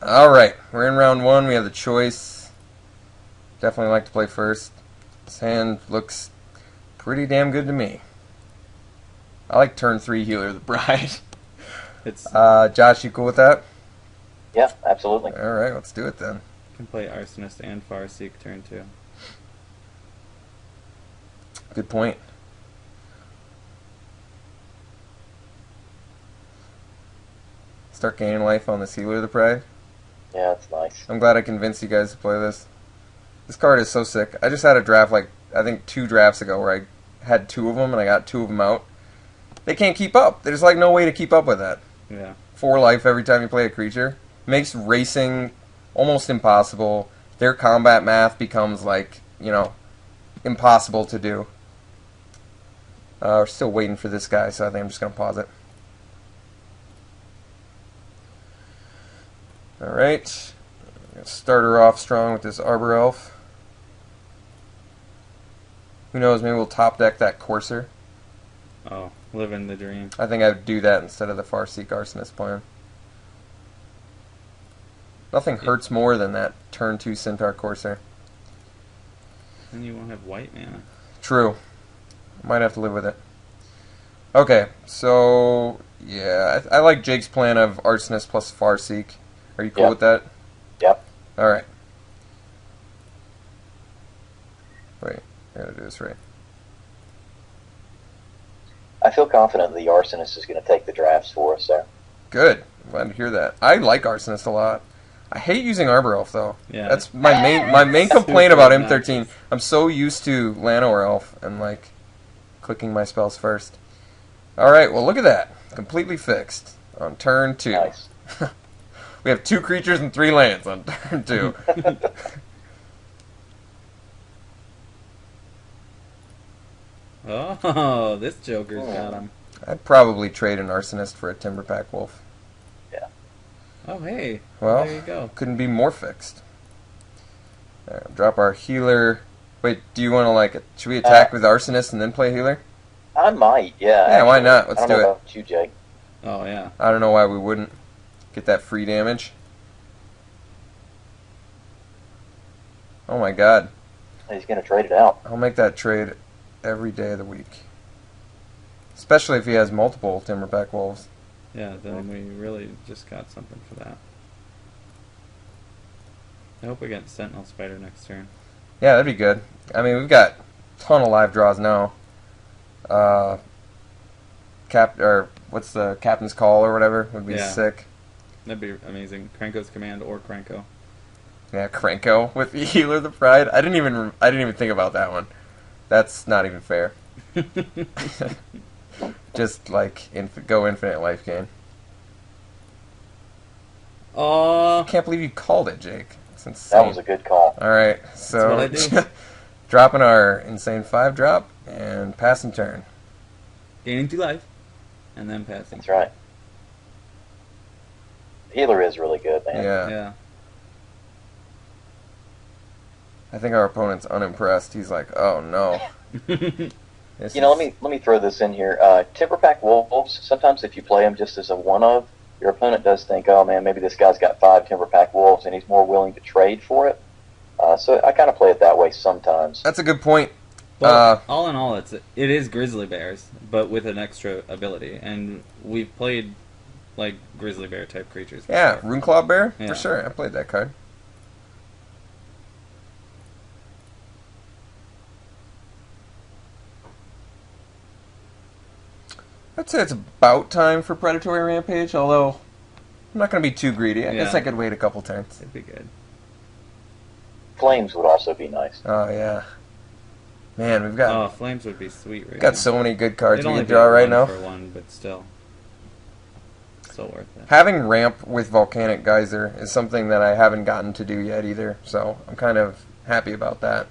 Alright, we're in round one. We have the choice. Definitely like to play first. This hand looks pretty damn good to me. I like turn 3 Healer the Bride. It's Josh, you cool with that? Yeah, absolutely. Alright, let's do it then. you can play Arsonist and Farseek turn 2. Good point. Start gaining life on this Healer the Pride. Yeah, it's nice. I'm glad I convinced you guys to play this. This card is so sick. I just had a draft, like, I think 2 drafts ago where I had 2 of them and I got 2 of them out. They can't keep up. There's, like, no way to keep up with that. Yeah. 4 life every time you play a creature. Makes racing almost impossible. Their combat math becomes, like, you know, impossible to do. We're still waiting for this guy, so I think I'm just going to pause it. Alright. Start her off strong with this Arbor Elf. Who knows, maybe we'll top deck that Courser. Oh, living the dream. I think I would do that instead of the Farseek Arsonist plan. Nothing hurts more than that turn 2 Centaur Courser. Then you won't have white mana. True. Might have to live with it. Okay, so yeah, I like Jake's plan of Arsonist plus Farseek. Are you cool Yep. with that? Yep. Alright. Wait, I gotta do this right. I feel confident the Arsonist is going to take the drafts for us there. Good. I'm glad to hear that. I like Arsonist a lot. I hate using Arbor Elf though. Yeah. That's my main complaint Super about obnoxious. M13. I'm so used to Llanowar Elf and like clicking my spells first. Alright, well look at that. Completely fixed on turn 2. Nice. We have 2 creatures and 3 lands on turn 2. Oh, this Joker's got him. I'd probably trade an Arsonist for a Timberpack Wolf. Oh, hey. Well, there you go. couldn't be more fixed. Alright, drop our healer. Wait, do you want to like? Should we attack with Arsonist and then play healer? I might, yeah. Yeah, why actually. not? Let's I don't do know it. about you, Jake. Oh, yeah. I don't know why we wouldn't get that free damage. Oh my god. He's going to trade it out. I'll make that trade every day of the week. Especially if he has multiple Timberpack Wolves. Yeah, then we really just got something for that. I hope we get Sentinel Spider next turn. Yeah, that'd be good. I mean, we've got a ton of live draws now. What's the Captain's Call or whatever would be Yeah. sick. That'd be amazing. Krenko's Command or Krenko. Yeah, Krenko with the Healer the Pride. I didn't even think about that one. That's not even fair. Just like go infinite life gain. Oh, I can't believe you called it, Jake. It's insane. That was a good call. Alright, so That's what I do. dropping our insane 5 drop and passing turn. gaining 2 life, and then passing. That's right. Healer is really good, man. Yeah. Yeah. I think our opponent's unimpressed. He's like, oh no. This You know, is- let me throw this in here. Timberpack Wolves, sometimes if you play them just as a one-of, your opponent does think, oh man, maybe this guy's got 5 Timberpack Wolves and he's more willing to trade for it. So I kind of play it that way sometimes. That's a good point. But all in all, it is Grizzly Bears, but with an extra ability, and we've played like Grizzly Bear type creatures. Yeah, before. Runeclaw Bear? Yeah. For sure. I played that card. I'd say it's about time for Predatory Rampage, although I'm not going to be too greedy. I guess Yeah. I could wait a couple turns. It'd be good. Flames would also be nice. Oh, yeah. Man, we've got Oh, Flames would be sweet right got now. so many good cards It'd we only can be draw right one now. for one, but still worth it. Having Ramp with Volcanic Geyser is something that I haven't gotten to do yet either, so I'm kind of happy about that.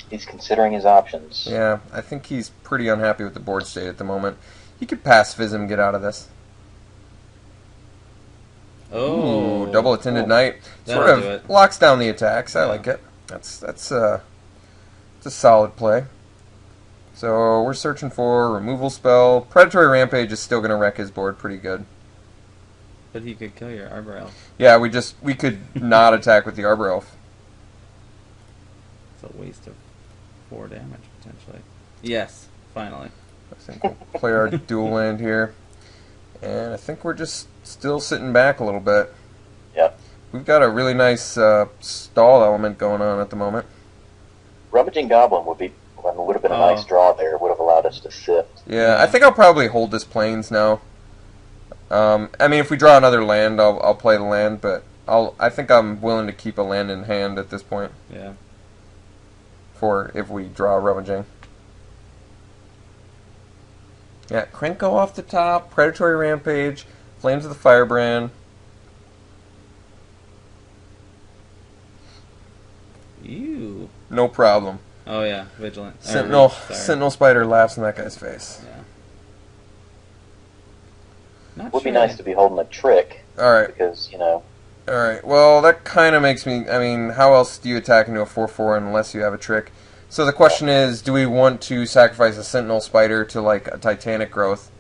He's considering his options. Yeah, I think he's pretty unhappy with the board state at the moment. He could pass Fizz get out of this. Oh, Ooh, double attended knight. That'll Sort do of it. locks down the attacks. I Yeah. like it. That's a solid play. So we're searching for a removal spell. Predatory Rampage is still going to wreck his board pretty good. But he could kill your Arbor Elf. Yeah, we could not attack with the Arbor Elf. It's a waste of 4 damage, potentially. Yes, finally. I think we'll play our dual land here. And I think we're just still sitting back a little bit. Yep. We've got a really nice stall element going on at the moment. Rummaging Goblin would have been a nice draw there. It would have allowed us to sift. Yeah, I think I'll probably hold this Plains now. I mean, if we draw another land, I'll play the land, but I think I'm willing to keep a land in hand at this point. Yeah. For if we draw Rummaging. Yeah, Krenko off the top, Predatory Rampage, Flames of the Firebrand. Ew. No problem. Oh yeah, Vigilant. Sentinel Spider laughs in that guy's face. Yeah. Not Would be sure. nice to be holding a trick. Alright. Because, you know. Alright, well, that kind of makes me... I mean, how else do you attack into a 4-4 unless you have a trick? So the question is, do we want to sacrifice a Sentinel Spider to, like, a Titanic Growth?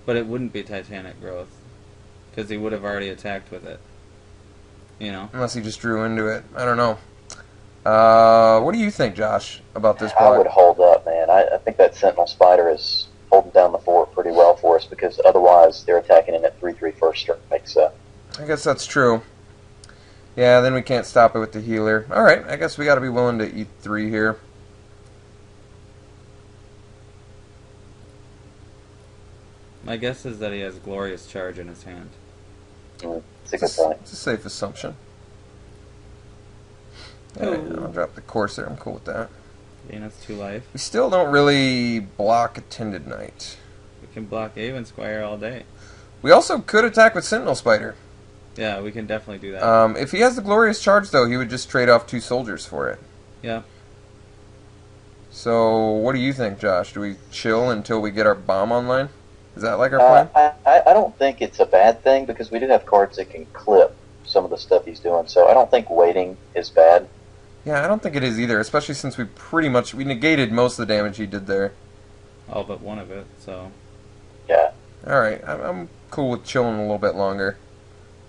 But it wouldn't be Titanic Growth. Because he would have already attacked with it. You know? Unless he just drew into it. I don't know. What do you think, Josh, about this block? I would hold up, man. I think that Sentinel Spider is holding down the fort pretty well for us, because otherwise they're attacking in at 3/3 first strike, so... I guess that's true. Yeah, then we can't stop it with the healer. Alright, I guess we gotta be willing to eat 3 here. My guess is that he has Glorious Charge in his hand. It's a good point. It's a safe assumption. Alright, I'll drop the Corsair. I'm cool with that. Gain us 2 life. We still don't really block Attended Knight. We can block Avon Squire all day. We also could attack with Sentinel Spider. Yeah, we can definitely do that. If he has the Glorious Charge, though, he would just trade off 2 soldiers for it. Yeah. So, what do you think, Josh? Do we chill until we get our bomb online? Is that like our plan? I don't think it's a bad thing, because we do have cards that can clip some of the stuff he's doing, so I don't think waiting is bad. Yeah, I don't think it is either, especially since we negated most of the damage he did there. All but one of it, so... Yeah. Alright, I'm cool with chilling a little bit longer.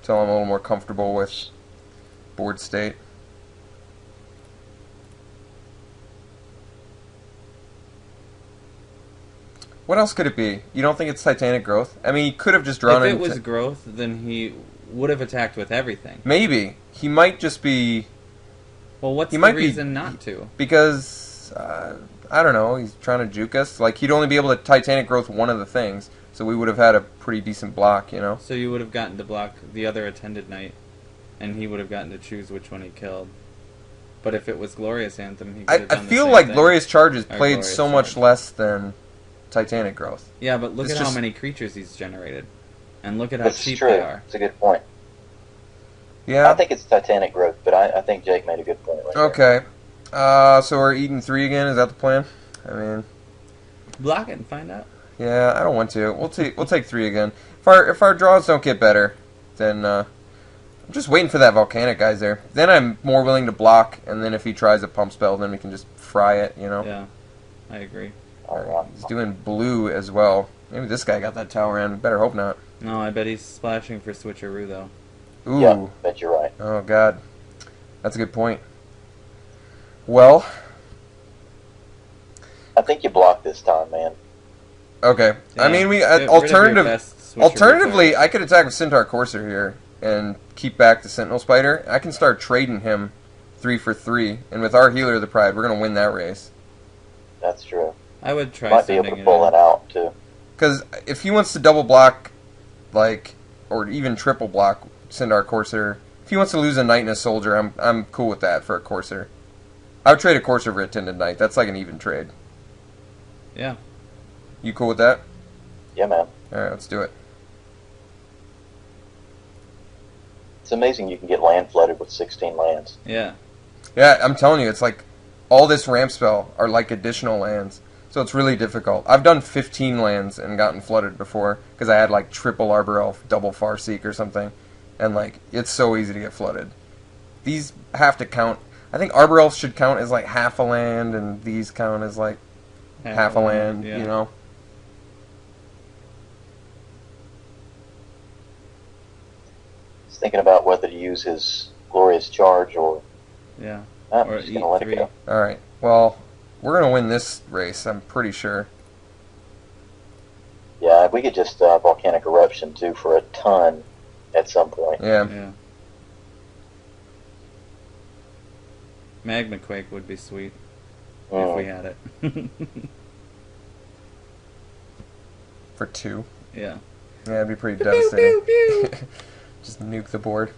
Until I'm a little more comfortable with board state. What else could it be? You don't think it's Titanic Growth? I mean, he could have just drawn If it was Growth, then he would have attacked with everything. Maybe. He might just be... Well, what's He the might be- reason not to? Because, I don't know, he's trying to juke us. Like, he'd only be able to Titanic Growth one of the things, so we would have had a pretty decent block, you know? So you would have gotten to block the other Attended Knight, and he would have gotten to choose which one he killed. But if it was Glorious Anthem, he could have I done the feel same like thing. Glorious Charge is Or played Glorious so much Charge. less than Titanic Growth. Yeah, but look It's at how just- many creatures he's generated. And look at how That's cheap true. they are. It's a good point. Yeah? I think it's Titanic Growth, but I think Jake made a good point right there. Okay. So we're eating 3 again, is that the plan? I mean... Block it and find out. Yeah, I don't want to. We'll take 3 again. If our draws don't get better, then I'm just waiting for that volcanic guy's there. Then I'm more willing to block, and then if he tries a pump spell, then we can just fry it, you know? Yeah, I agree. He's doing blue as well. Maybe this guy got that tower in. Better hope not. No, I bet he's splashing for Switcheroo, though. Ooh. Yeah, bet you're right. Oh, God. That's a good point. Well, I think you blocked this time, man. okay. Yeah, I mean, we get rid of your best Switcheroo alternatively, card. I could attack with Centaur Courser here and keep back the Sentinel Spider. I can start trading him 3 for 3, and with our Healer of the Pride, we're going to win that race. That's true. I would try Might be able sending to pull it in. that out, too. Because if he wants to double block, like, or even triple block Centaur Courser, if he wants to lose a Knight and a Soldier, I'm cool with that for a Courser. I would trade a Courser for a Attended Knight. That's like an even trade. Yeah. You cool with that? Yeah, man. Alright, let's do it. It's amazing you can get land flooded with 16 lands. Yeah. Yeah, I'm telling you, it's like all this ramp spell are like additional lands. So it's really difficult. I've done 15 lands and gotten flooded before because I had like triple Arbor Elf, double Farseek or something. And like, it's so easy to get flooded. These have to count. I think Arbor Elf should count as like half a land and these count as like half a land, yeah. you know. He's thinking about whether to use his glorious charge or. Yeah. I'm Or just gonna let it E3. go. All right. Well, we're gonna win this race. I'm pretty sure. Yeah, we could just volcanic eruption too for a ton at some point. Yeah. Yeah. Magma Quake would be sweet if we had it. For 2. Yeah. Yeah, it'd be pretty Pew, devastating. pew, pew. Just nuke the board.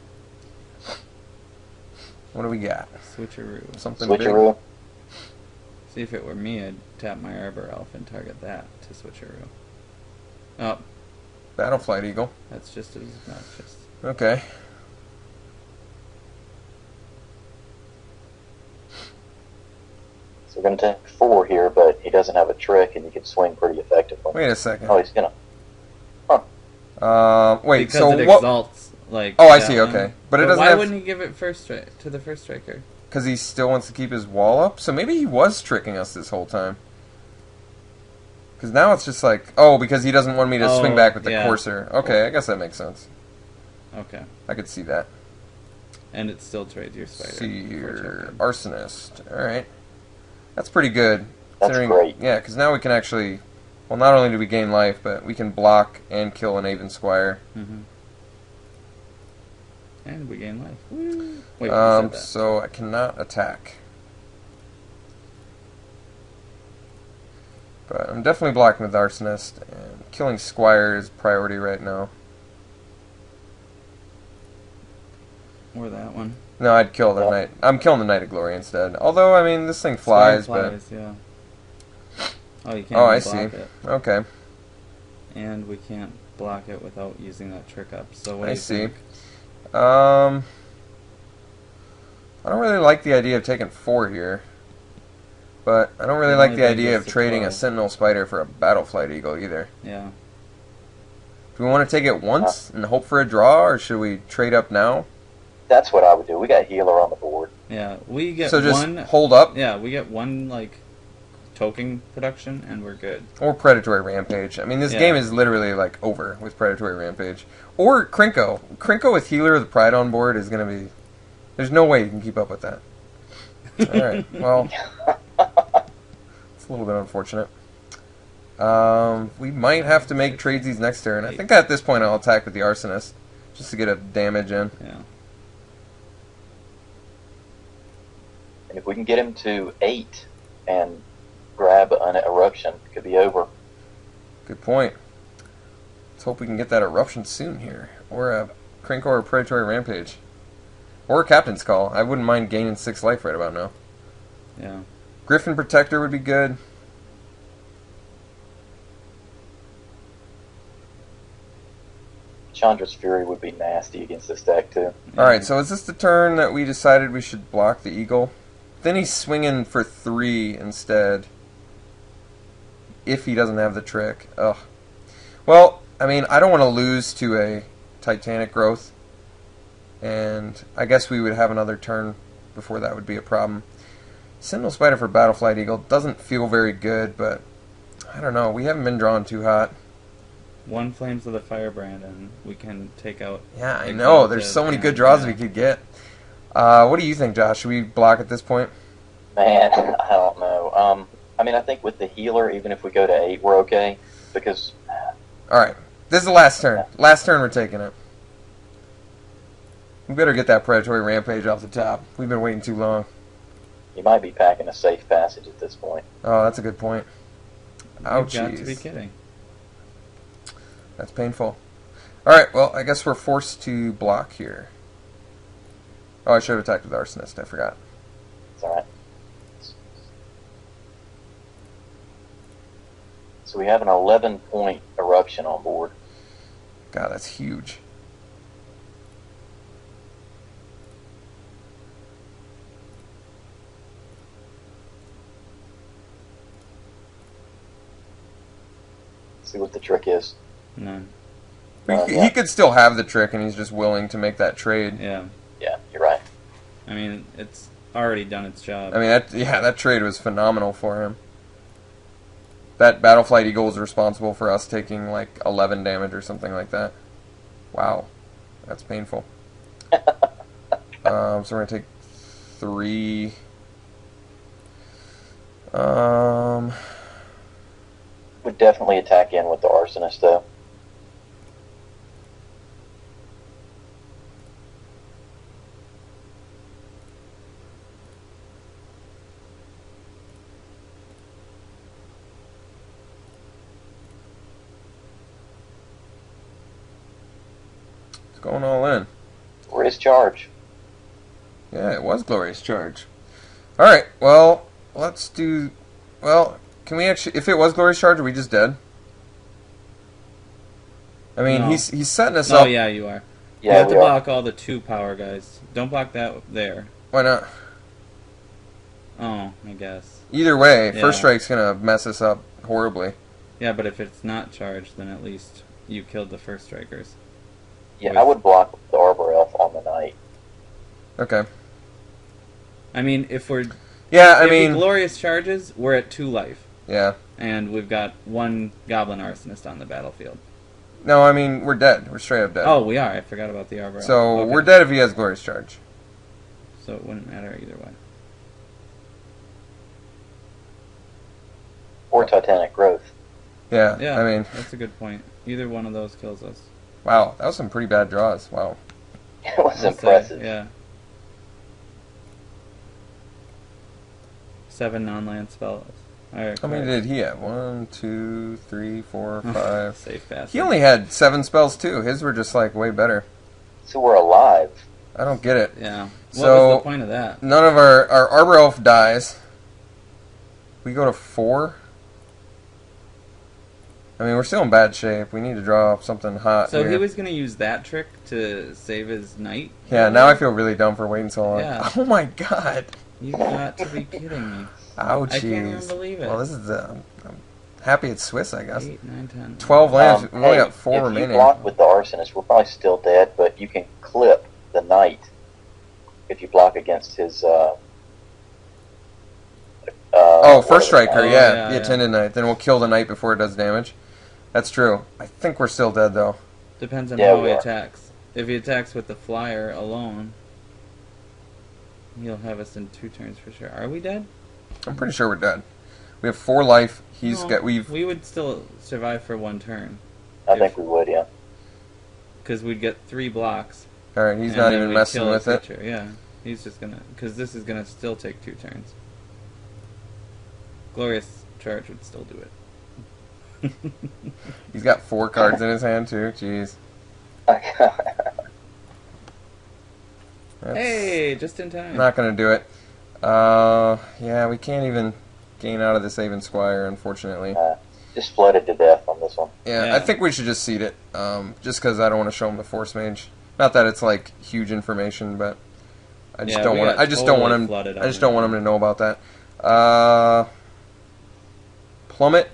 What do we got? Switcheroo. Something Switcheroo. See, if it were me, I'd tap my Arbor Elf and target that to switcheroo. Oh, big? Battleflight Eagle. that's just as obnoxious. Okay. So we're going to take 4 here, but he doesn't have a trick, and you can swing pretty effectively. Wait a second. Oh, he's going to. Wait. Because So it what? exalts, like. Oh, I that see. one. Okay, but it doesn't why have. wouldn't he give it to the first striker? Because he still wants to keep his wall up. So maybe he was tricking us this whole time. Because now it's just like, oh, because he doesn't want me to swing back with the yeah. Courser. Okay, I guess that makes sense. Okay. I could see that. And it still trades your spider. See for here, token. Arsonist. All right, that's pretty good. That's great. Yeah, because now we can actually, well, not only do we gain life, but we can block and kill an Aven Squire. Mm-hmm. And we gain life. Woo. Wait, you said that. So I cannot attack. But I'm definitely blocking with Arsonist, and killing Squire is priority right now. Or that one. No, I'd kill the Knight. I'm killing the Knight of Glory instead. Although, I mean, this thing flies, Yeah. Oh, you can't Oh, I block see. it. but... Okay, And we can't block it without using that trick up. So what do I you see. think? I don't really like the idea of taking 4 here. But I don't really The like only the thing idea is of to trading a play. Sentinel Spider for a Battleflight Eagle either. Yeah. Do we want to take it once and hope for a draw, or should we trade up now? That's what I would do. We got healer on the board. Yeah. We get So just one. hold up, Yeah, we get one like token production, and we're good. or Predatory Rampage. I mean, this Yeah. game is literally like over with Predatory Rampage. Or Krinko. Krinko with Healer of the Pride on board is going to be... There's no way you can keep up with that. Alright, well... It's a little bit unfortunate. We might have to make trades these next turn. I think at this point I'll attack with the Arsonist, just to get a damage in. Yeah. And if we can get him to 8 and grab an eruption, it could be over. Good point. Let's hope we can get that eruption soon here. Or a Krinko or a Predatory Rampage. Or a Captain's Call. I wouldn't mind gaining 6 life right about now. Yeah. Griffin Protector would be good. Chandra's Fury would be nasty against this deck, too. Alright, so is this the turn that we decided we should block the Eagle? Then he's swinging for 3 instead. If he doesn't have the trick. Ugh. Well, I mean, I don't want to lose to a Titanic Growth. And I guess we would have another turn before that would be a problem. Sentinel Spider for Battleflight Eagle doesn't feel very good, but I don't know. We haven't been drawn too hot. One Flames of the Firebrand, and we can take out. Yeah, I know. There's so many good draws we Yeah. could get. What do you think, Josh? Should we block at this point? Man, I don't know. I mean, I think with the healer, even if we go to 8, we're okay. Because Alright. This is the last turn. Last turn we're taking it. We better get that Predatory Rampage off the top. We've been waiting too long. you might be packing a safe passage at this point. Oh, that's a good point. You've Ouchies. got to be kidding. That's painful. Alright, well, I guess we're forced to block here. Oh, I should have attacked with Arsonist. I forgot. It's alright. So we have an 11-point eruption on board. God, that's huge. See what the trick is. None. Yeah. He could still have the trick, and he's just willing to make that trade. Yeah. Yeah, you're right. I mean, it's already done its job. I mean, that trade was phenomenal for him. that Battleflight Eagle is responsible for us taking like 11 damage or something like that. Wow, that's painful. So we're gonna take 3. Would definitely attack in with the Arsonist, though. It's going all in. Glorious Charge. Yeah, it was Glorious Charge. Alright, well, let's do... Well, can we actually... If it was Glorious Charge, are we just dead? I mean, No. he's setting us Oh, up... yeah, you are. Yeah, you have to we are. block all the 2 power guys. Don't block that there. Why not? Oh, I guess. Either way, Yeah. First Strike's gonna mess us up horribly. Yeah, but if it's not charged, then at least you killed the first strikers. Yeah, I would block the Arbor Elf on the Knight. Okay. I mean, if we're... Yeah, I if he mean... glorious charges, we're at 2 life. Yeah. And we've got 1 Goblin Arsonist on the battlefield. No, I mean, we're dead. We're straight up dead. Oh, we are. I forgot about the Arbor Elf. So, Okay. we're dead if he has Glorious Charge. So it wouldn't matter either way. Or Titanic Growth. Yeah, Yeah, I mean... that's a good point. Either one of those kills us. Wow, that was some pretty bad draws. Wow. It was I'll say, impressive. yeah. 7 non-land spells. Alright, How many did he have? 1, 2, 3, 4, 5. Safe pass. He only had 7 spells too. His were just like way better. So we're alive. I don't get it. Yeah. What So- was the point of that? None of our Arbor Elf dies. We go to 4. I mean, we're still in bad shape. We need to draw something hot So here. he was going to use that trick to save his knight? Yeah, now I feel really dumb for waiting so long. Yeah. Oh my god. You got to be kidding me. Ouchies. I can't even believe it. Well, this is I'm happy it's Swiss, I guess. 8, 9, 10. 12 lands. We've only Hey, got 4 if remaining. you block with the Arsonist, we're probably still dead, but you can clip the Knight if you block against his... First Striker, Oh, yeah. yeah, The yeah. Attendant Knight. Then we'll kill the Knight before it does damage. That's true. I think we're still dead, though. Depends on Yeah, how we he are. attacks. If he attacks with the flyer alone, he'll have us in 2 turns for sure. Are we dead? I'm pretty sure we're dead. We have 4 life. He's No, got... We would still survive for 1 turn. I think we would, yeah. Because we'd get 3 blocks. Alright, he's and not then even we'd messing kill with his it. creature. Yeah. He's just gonna... Because this is gonna still take 2 turns. Glorious Charge would still do it. He's got 4 cards in his hand, too. Jeez. That's Hey, just in time. not going to do it. Yeah, we can't even gain out of this Avon Squire, unfortunately. Just flooded to death on this one. Yeah, Yeah. I think we should just seed it, just because I don't want to show him the Force Mage. Not that it's like huge information, but I just Yeah, don't we want. got I just don't want totally him. flooded I just on don't it. want him to know about that. Plummet,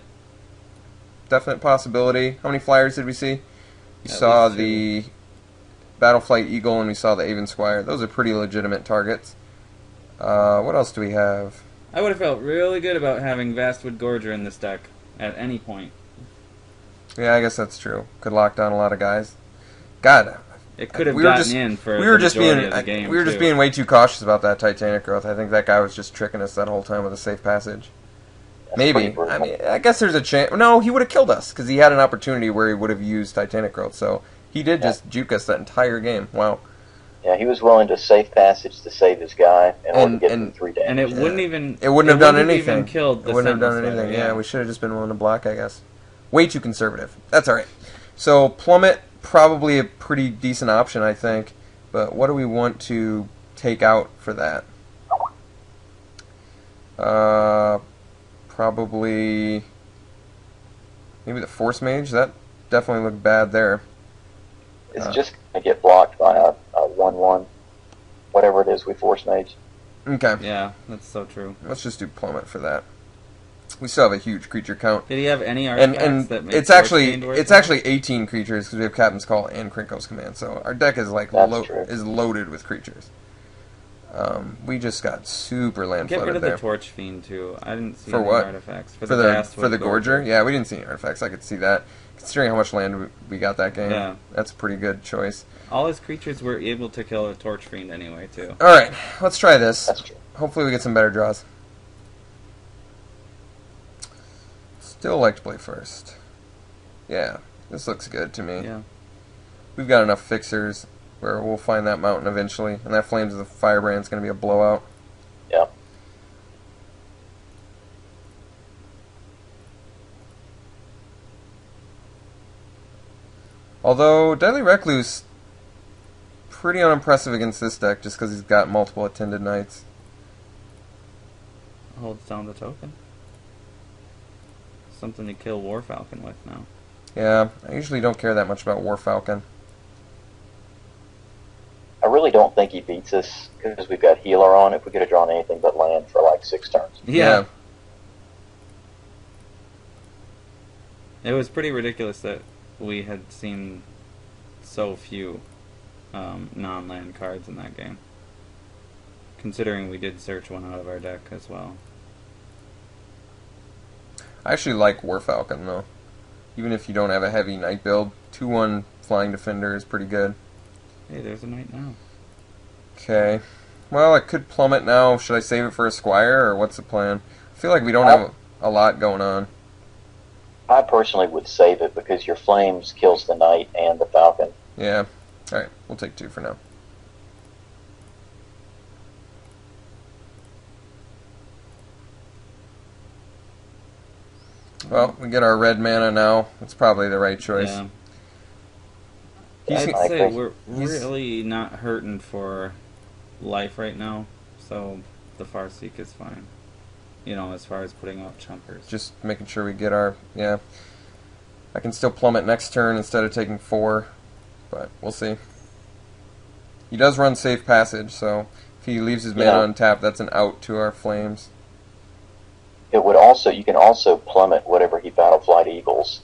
definite possibility. How many flyers did we see? We At saw least 2. the Battleflight Eagle and we saw the Avon Squire. Those are pretty legitimate targets. What else do we have? I would have felt really good about having Vastwood Gorger in this deck at any point. Yeah, I guess that's true. Could lock down a lot of guys. God, It could have we were gotten just- in for we the were just majority being of the game, we were just too. being way too cautious about that Titanic growth. I think that guy was just tricking us that whole time with a safe passage. That's Maybe. pretty brutal. I mean, I guess there's a chance. No, he would have killed us because he had an opportunity where he would have used Titanic growth. So he did just juke us that entire game. Wow. Yeah, he was willing to safe passage to save his guy in order to get and- the 3 damage. And it wouldn't even... It wouldn't have done even anything. killed the It wouldn't have done Sentinel anything. Slayer, Yeah, we should have just been willing to block, I guess. Way too conservative. That's all right. So Plummet, probably a pretty decent option, I think. But what do we want to take out for that? Probably maybe the Force Mage. That definitely looked bad there. It's just going to get blocked by a 1/1, whatever it is we Force Mage. Okay, Yeah, that's so true. let's just do Plummet for that. We still have a huge creature count. Did he have any And artifacts that make it's Force actually Fiend worth it's it? actually 18 creatures because we have Captain's Call and Krinko's Command. So our deck is like That's true. is loaded with creatures. We just got super land Get rid flooded of there. the Torch Fiend, too. I didn't see For any what? artifacts. For the Basswood Gorger? Yeah, we didn't see any artifacts. I could see that. Considering how much land we got that game, Yeah. that's a pretty good choice. All his creatures were able to kill a Torch Fiend anyway, too. Alright, let's try this. That's true. Hopefully we get some better draws. Still like to play first. Yeah, this looks good to me. Yeah. We've got enough fixers where we'll find that mountain eventually, and that Flames of the Firebrand's going to be a blowout. Yeah. Although, Deadly Recluse, pretty unimpressive against this deck just because he's got multiple Attended Knights. Holds down the token. Something to kill War Falcon with now. Yeah, I usually don't care that much about War Falcon. I really don't think he beats us because we've got healer on. If we could have drawn anything but land for like 6 turns. Yeah. It was pretty ridiculous that we had seen so few non-land cards in that game. Considering we did search one out of our deck as well. I actually like War Falcon, though. Even if you don't have a heavy Knight build, 2-1 Flying Defender is pretty good. Hey, there's a knight now. Okay. Well, I could plummet now. Should I save it for a Squire, or what's the plan? I feel like we don't have a lot going on. I personally would save it because your flames kills the knight and the falcon. Yeah. Alright, we'll take 2 for now. Well, we get our red mana now. It's probably the right choice. Yeah. He's- I'd say we're he's- really not hurting for life right now, so the Farseek is fine. You know, as far as putting out chunkers. Just making sure we get our... Yeah. I can still plummet next turn instead of taking 4, but we'll see. He does run Safe Passage, so if he leaves his mana untapped, that's an out to our Flames. It would also, you can also plummet whatever he Battleflight Eagles.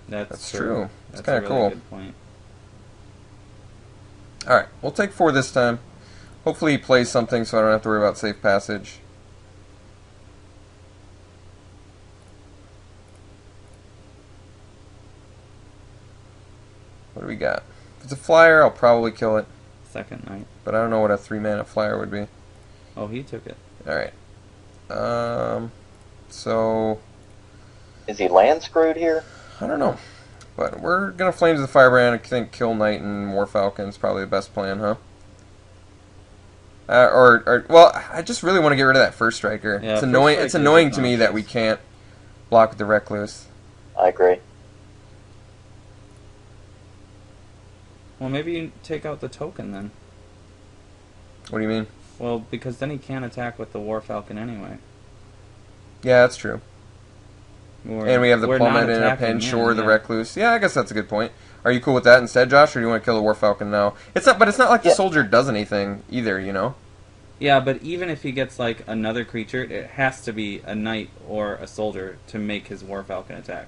That's true. It's That's kind a of really cool. good point. Alright, we'll take 4 this time. Hopefully he plays something so I don't have to worry about Safe Passage. What do we got? If it's a flyer, I'll probably kill it, Second night. but I don't know what a 3-mana flyer would be. Oh, he took it. Alright. So... Is he land screwed here? I don't know. But we're going to Flames of the Firebrand. I think Kill Knight and War Falcon is probably the best plan, huh? Well, I just really want to get rid of that first striker. Yeah, It's first annoying. striker It's annoying is to me that we obnoxious. can't block with the Recluse. I agree. Well, maybe you take out the token then. What do you mean? Well, because then he can't attack with the War Falcon anyway. Yeah, that's true. And we have the we're Plummet not and a attacking Penshore, him, the yeah. Recluse. Yeah, I guess that's a good point. Are you cool with that instead, Josh, or do you want to kill the War Falcon now? It's not, but it's not like the Yeah. soldier does anything either, you know? Yeah, but even if he gets like another creature, it has to be a knight or a soldier to make his War Falcon attack.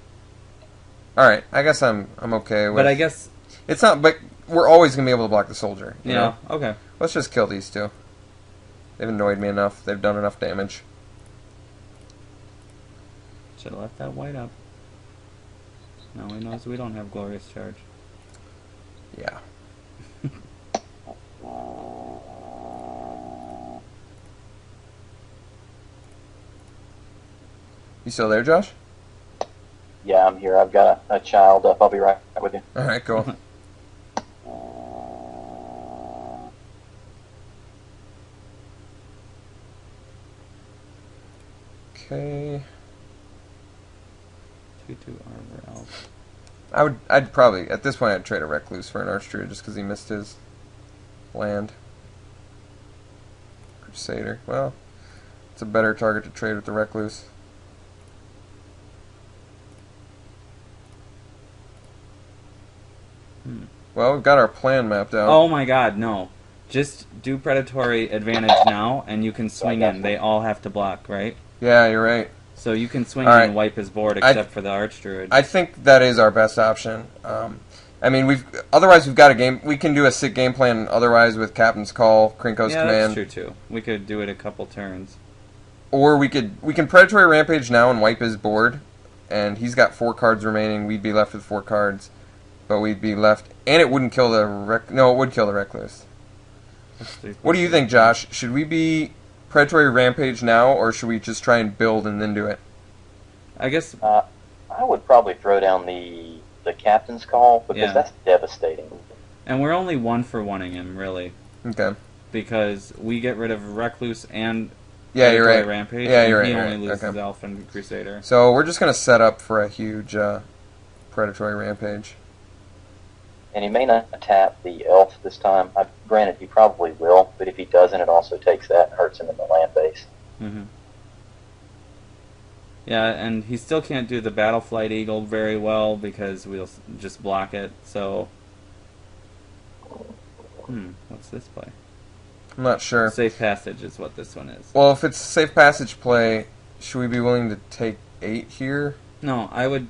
Alright, I guess I'm okay with... But I guess... It's not, but we're always going to be able to block the soldier. You Yeah, know? okay. Let's just kill these two. They've annoyed me enough. They've done enough damage. Should have left that white up. Now he knows we don't have Glorious Charge. Yeah. You still there, Josh? Yeah, I'm here. I've got a child up. I'll be right back with you. Alright, cool. Okay. 2/2 Arbor Elf. I'd probably, at this point, I'd trade a Recluse for an Archdruid just because he missed his land. Crusader. Well, it's a better target to trade with the Recluse. Well, we've got our plan mapped out. Oh my god, no. Just do Predatory Advantage now, and you can swing in. They all have to block, right? Yeah, you're right. So you can swing in Alright. and wipe his board except for the Archdruid. I think that is our best option. I mean, otherwise we've got a game. We can do a sick game plan otherwise with Captain's Call, Krinko's Yeah, Command. that's true too. We could do it a couple turns. Or we can Predatory Rampage now and wipe his board, and he's got 4 cards remaining. We'd be left with 4 cards, but we'd be left, and it wouldn't kill the No, it would kill the Recluse. What do you think, Josh? Should we be Predatory Rampage now, or should we just try and build and then do it? I guess I would probably throw down the Captain's Call, because that's devastating. And we're only 1-for-1ing him, really. Okay. Because we get rid of Recluse and you're right. Rampage. Yeah, you're and right. He only loses Elf and Crusader. So we're just going to set up for a huge Predatory Rampage. And he may not tap the Elf this time. Granted, he probably will, but if he doesn't, it also takes that and hurts him in the land base. Mm-hmm. Yeah, and he still can't do the Battleflight Eagle very well because we'll just block it, so... what's this play? I'm not sure. Safe Passage is what this one is. Well, if it's Safe Passage play, should we be willing to take 8 here? No, I would...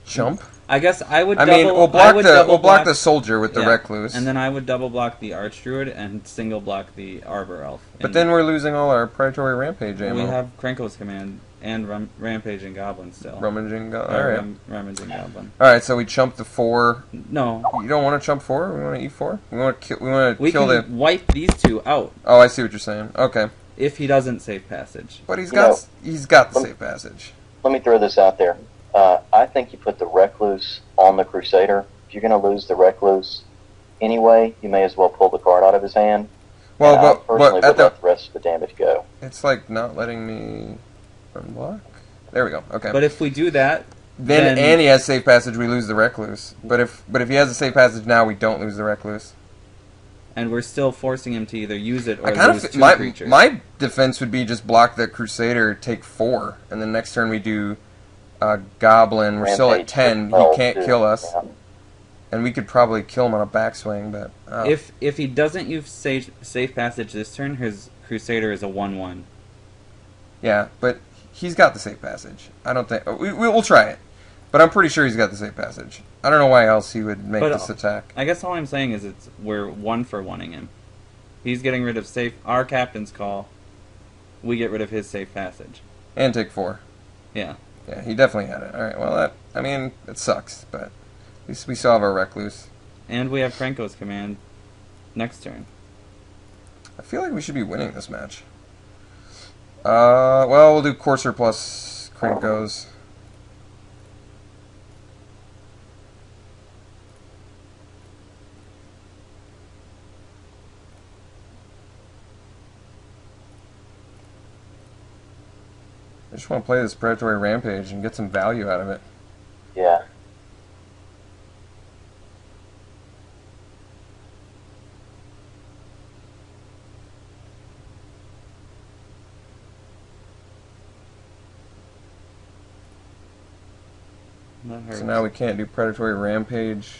Jump? I guess I would we'll block the Soldier with the Recluse. And then I would double block the Archdruid and single block the Arbor Elf. But then we're losing all our Predatory Rampage ammo. We have Krenko's Command and Rampage and Goblin still. Rummaging Goblin. Rummaging Goblin. Alright, so we chump the 4. No. You don't want to chump 4? We want to E4? We want to kill the... We can wipe these 2 out. Oh, I see what you're saying. Okay. If he doesn't Safe Passage. But he's got the Safe Passage. Let me throw this out there. I think you put the Recluse on the Crusader. If you're going to lose the Recluse anyway, you may as well pull the card out of his hand. Well, I personally would let the rest of the damage go. It's like not letting me unblock. There we go. Okay. But if we do that, then and he has Safe Passage, we lose the Recluse. But if he has a Safe Passage now, we don't lose the Recluse. And we're still forcing him to either use it or lose 2 creatures. My defense would be just block the Crusader, take 4, and then next turn we do Goblin. We're still at 10. He can't kill us. Yeah. And we could probably kill him on a backswing, but... If he doesn't use Safe Passage this turn, his Crusader is a 1/1. Yeah, but he's got the Safe Passage. I don't think... We'll try it. But I'm pretty sure he's got the Safe Passage. I don't know why else he would make this attack. I guess all I'm saying is we're 1-for-1ing him. He's getting rid of our Captain's Call. We get rid of his Safe Passage. And take 4. Yeah. Yeah, he definitely had it. Alright, well, it sucks, but at least we still have our Recluse. And we have Krenko's Command next turn. I feel like we should be winning this match. Well, we'll do Courser plus Krenko's. I just want to play this Predatory Rampage and get some value out of it. Yeah. That hurts. So now we can't do Predatory Rampage.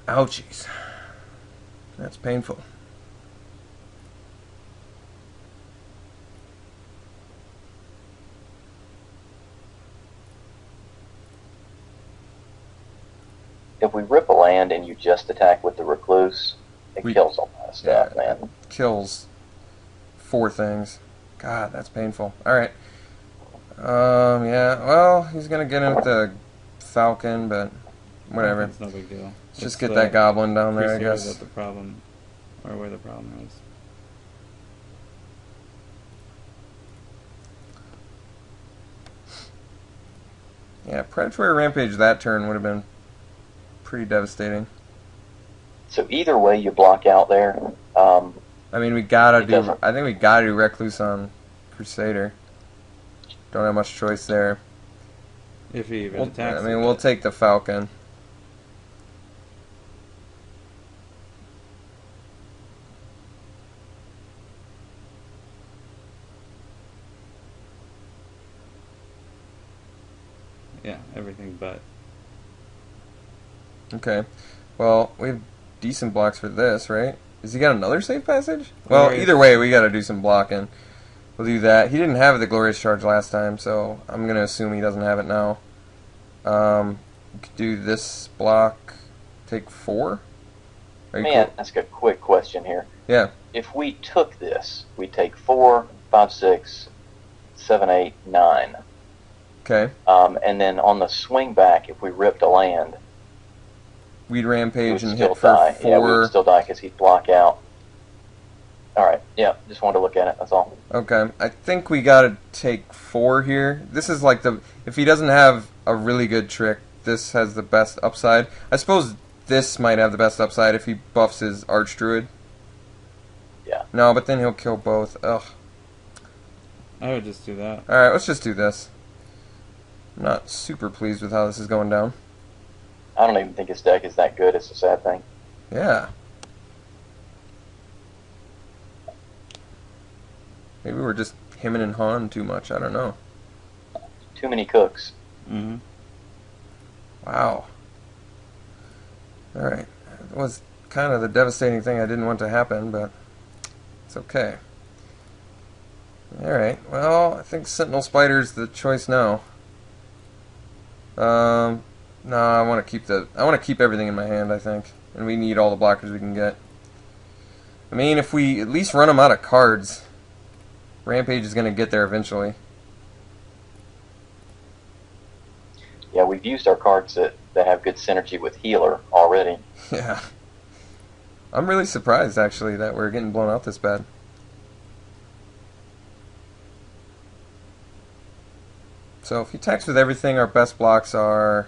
Ouchies. That's painful. If we rip a land and you just attack with the Recluse, it kills all that stuff, man. Kills 4 things. God, that's painful. Alright. Yeah, well, he's gonna get in with the Falcon, but whatever. It's no big deal. Let's just get that Goblin down there, I guess. That's the problem, or where the problem is. Yeah, Predatory Rampage that turn would have been pretty devastating. So either way you block out there. I mean, we gotta do. I think we gotta do Recluse on Crusader. Don't have much choice there. If he even attacks. I mean, we'll take the Falcon. Yeah, everything but. Okay. Well, we have decent blocks for this, right? Has he got another Safe Passage? Well, either way, we gotta do some blocking. We'll do that. He didn't have the Glorious Charge last time, so I'm gonna assume he doesn't have it now. We could do this block, take 4? Let me ask a quick question here. Yeah. If we took this, we take 4, 5, 6, 7, 8, 9. Okay. And then on the swing back, if we ripped a land, we'd rampage and still hit for die. 4. Yeah, we would still die because he'd block out. Alright, yeah, just wanted to look at it, that's all. Okay, I think we gotta take 4 here. This is like the... If he doesn't have a really good trick, this has the best upside. I suppose this might have the best upside if he buffs his Archdruid. Yeah. No, but then he'll kill both. Ugh. I would just do that. Alright, let's just do this. I'm not super pleased with how this is going down. I don't even think his deck is that good, it's a sad thing. Yeah. Maybe we're just hemming and hawing too much, I don't know. Too many cooks. Mm-hmm. Wow. Alright. It was kind of the devastating thing I didn't want to happen, but it's okay. Alright, well, I think Sentinel Spider's the choice now. No, I want to keep everything in my hand, I think. And we need all the blockers we can get. I mean, if we at least run them out of cards, Rampage is going to get there eventually. Yeah, we've used our cards that have good synergy with Healer already. Yeah. I'm really surprised, actually, that we're getting blown out this bad. So if he attacks with everything, our best blocks are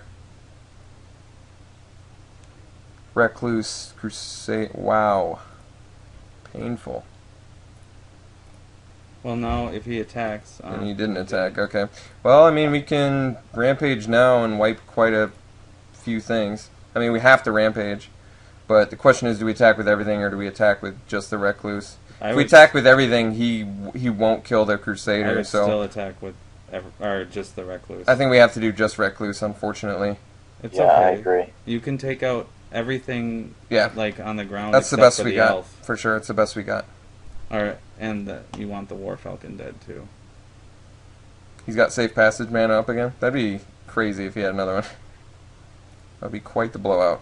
Recluse, Crusade. Wow. Painful. Well, no, if he attacks... And he didn't attack, okay. Well, I mean, we can Rampage now and wipe quite a few things. I mean, we have to Rampage. But the question is, do we attack with everything or do we attack with just the Recluse? If we attack with everything, he won't kill the Crusader. I would so still attack with or just the Recluse. I think we have to do just Recluse, unfortunately. It's yeah, okay. I agree. You can take out everything like on the ground. That's the except best for we the got. elf. For sure, it's the best we got. And you want the War Falcon dead, too. He's got safe passage mana up again. That'd be crazy if he had another one. That'd be quite the blowout.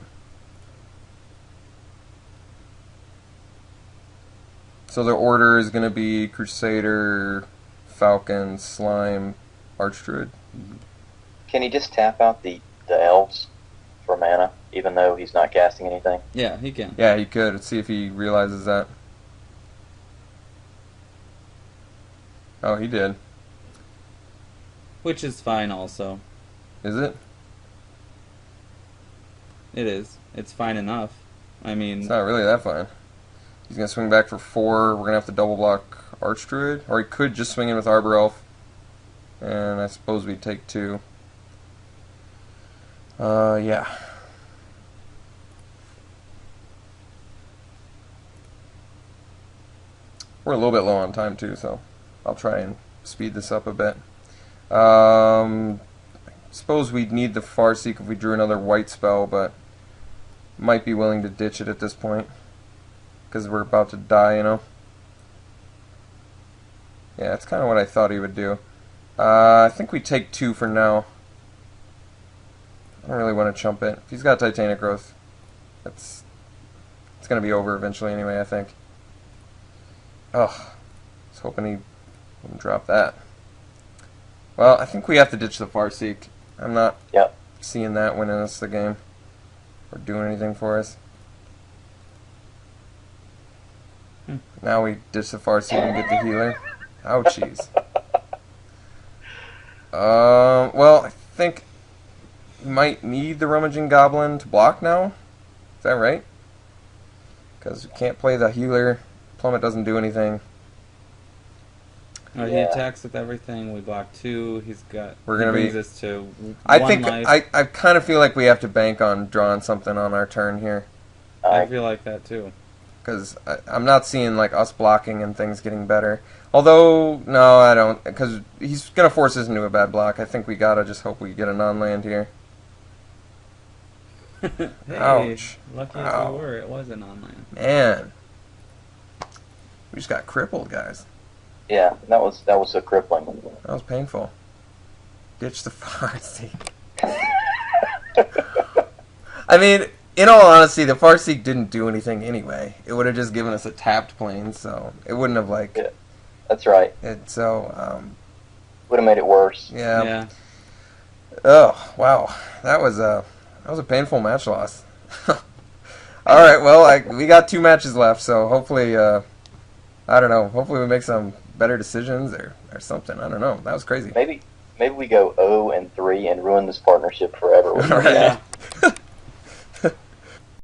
So the order is going to be Crusader, Falcon, Slime, Archdruid. Can he just tap out the elves for mana, even though he's not casting anything? Yeah, he can. Yeah, he could. Let's see if he realizes that. Oh, he did. Which is fine also. Is it? It is. It's fine enough. I mean... It's not really that fine. He's going to swing back for 4. We're going to have to double block Archdruid. Or he could just swing in with Arbor Elf. And I suppose we'd take 2. Yeah. We're a little bit low on time too, so I'll try and speed this up a bit. I suppose we'd need the Farseek if we drew another white spell, but might be willing to ditch it at this point. Because we're about to die, you know? Yeah, that's kind of what I thought he would do. I think we take 2 for now. I don't really want to chump it. If he's got Titanic Growth, it's going to be over eventually anyway, I think. Oh, I was hoping he wouldn't drop that. Well, I think we have to ditch the Farseek. I'm not seeing that winning us the game or doing anything for us. Now we ditch the Farseek and get the healer. Ouchies. Well, I think we might need the Rummaging Goblin to block now. Is that right? Because we can't play the healer. Plummet doesn't do anything. He attacks with everything. We block 2. He's got. We're gonna brings be. us to I 1 think life. I kind of feel like we have to bank on drawing something on our turn here. I feel like that too. Because I'm not seeing like us blocking and things getting better. Although no, I don't. Because he's gonna force us into a bad block. I think we gotta just hope we get a non-land here. Hey, Ouch! Lucky as we were, it wasn't online. Man, we just got crippled, guys. Yeah, that was a crippling. That was painful. Ditch the Farseek. I mean, in all honesty, the Farseek didn't do anything anyway. It would have just given us a tapped plane, so it wouldn't have like. Yeah, that's right. Would have made it worse. Yeah. Oh wow, that was a painful match loss. All right, well, we got 2 matches left, so hopefully, I don't know. Hopefully, we make some better decisions or something. I don't know. That was crazy. Maybe we go 0-3 and ruin this partnership forever. Right. Yeah.